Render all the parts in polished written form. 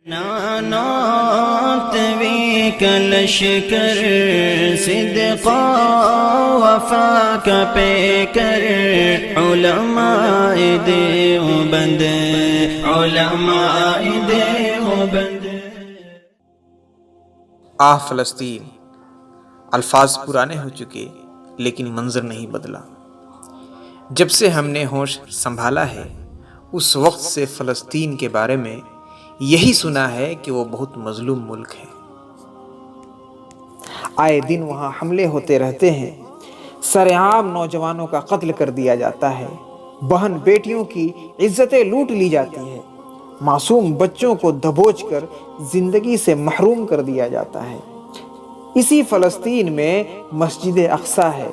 نانات وی کلشکر صدقا وفا کا پیکر علماء دیوبند علماء دیوبند۔ فلسطین، الفاظ پرانے ہو چکے لیکن منظر نہیں بدلا۔ جب سے ہم نے ہوش سنبھالا ہے اس وقت سے فلسطین کے بارے میں یہی سنا ہے کہ وہ بہت مظلوم ملک ہے۔ آئے دن وہاں حملے ہوتے رہتے ہیں، سرعام نوجوانوں کا قتل کر دیا جاتا ہے، بہن بیٹیوں کی عزتیں لوٹ لی جاتی ہے، معصوم بچوں کو دبوچ کر زندگی سے محروم کر دیا جاتا ہے۔ اسی فلسطین میں مسجد اقصی ہے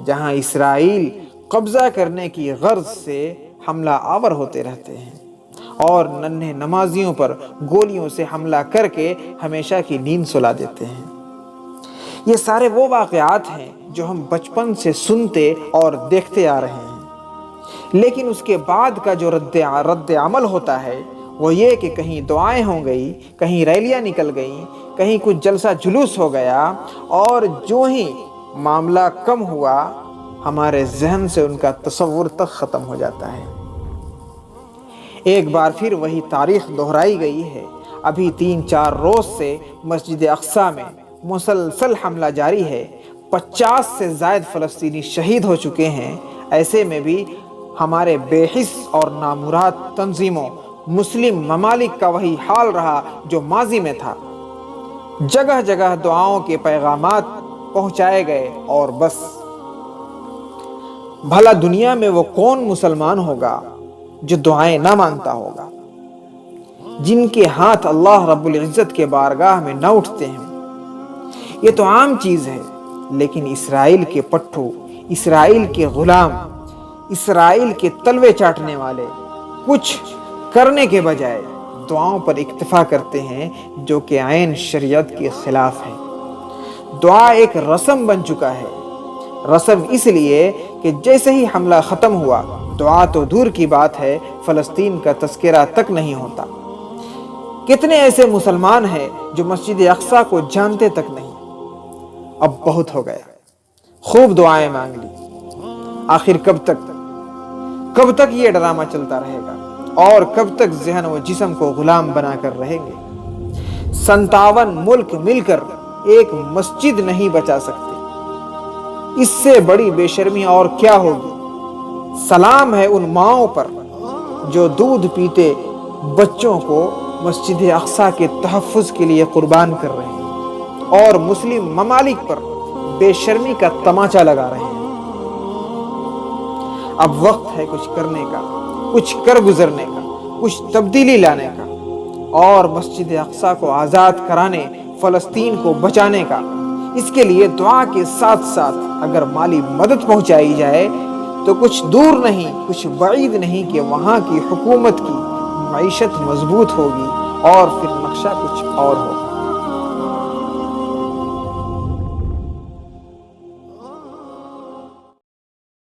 جہاں اسرائیل قبضہ کرنے کی غرض سے حملہ آور ہوتے رہتے ہیں اور ننھے نمازیوں پر گولیوں سے حملہ کر کے ہمیشہ کی نیند سلا دیتے ہیں۔ یہ سارے وہ واقعات ہیں جو ہم بچپن سے سنتے اور دیکھتے آ رہے ہیں، لیکن اس کے بعد کا جو رد عمل ہوتا ہے وہ یہ کہ کہیں دعائیں ہو گئی، کہیں ریلیاں نکل گئیں، کہیں کچھ جلسہ جلوس ہو گیا، اور جو ہی معاملہ کم ہوا ہمارے ذہن سے ان کا تصور تک ختم ہو جاتا ہے۔ ایک بار پھر وہی تاریخ دہرائی گئی ہے۔ ابھی 3-4 روز سے مسجد اقصی میں مسلسل حملہ جاری ہے، 50 سے زائد فلسطینی شہید ہو چکے ہیں۔ ایسے میں بھی ہمارے بے حس اور نامراد تنظیموں، مسلم ممالک کا وہی حال رہا جو ماضی میں تھا۔ جگہ جگہ دعاؤں کے پیغامات پہنچائے گئے اور بس۔ بھلا دنیا میں وہ کون مسلمان ہوگا جو دعائیں نہ مانتا ہوگا، جن کے ہاتھ اللہ رب العزت کے بارگاہ میں نہ اٹھتے ہیں؟ یہ تو عام چیز ہے، لیکن اسرائیل کے پٹھو، اسرائیل کے غلام، اسرائیل کے تلوے چاٹنے والے کچھ کرنے کے بجائے دعاؤں پر اکتفا کرتے ہیں جو کہ عین شریعت کے خلاف ہے۔ دعا ایک رسم بن چکا ہے۔ رسم اس لیے کہ جیسے ہی حملہ ختم ہوا، دعا تو دور کی بات ہے، فلسطین کا تذکرہ تک نہیں ہوتا۔ کتنے ایسے مسلمان ہیں جو مسجد اقصی کو جانتے تک نہیں۔ اب بہت ہو گیا، خوب دعائیں مانگ لی، آخر کب تک یہ ڈرامہ چلتا رہے گا اور کب تک ذہن و جسم کو غلام بنا کر رہیں گے؟ 57 ملک مل کر ایک مسجد نہیں بچا سکتے، اس سے بڑی بے شرمی اور کیا ہوگی؟ سلام ہے ان ماؤں پر جو دودھ پیتے بچوں کو مسجد اقصی کے تحفظ کے لیے قربان کر رہے ہیں اور مسلم ممالک پر بے شرمی کا تماچا لگا رہے ہیں۔ اب وقت ہے کچھ کرنے کا، کچھ کر گزرنے کا، کچھ تبدیلی لانے کا اور مسجد اقصی کو آزاد کرانے، فلسطین کو بچانے کا۔ اس کے لیے دعا کے ساتھ ساتھ اگر مالی مدد پہنچائی جائے تو کچھ دور نہیں، کچھ بعید نہیں کہ وہاں کی حکومت کی معیشت مضبوط ہوگی اور پھر نقشہ کچھ اور ہوگا۔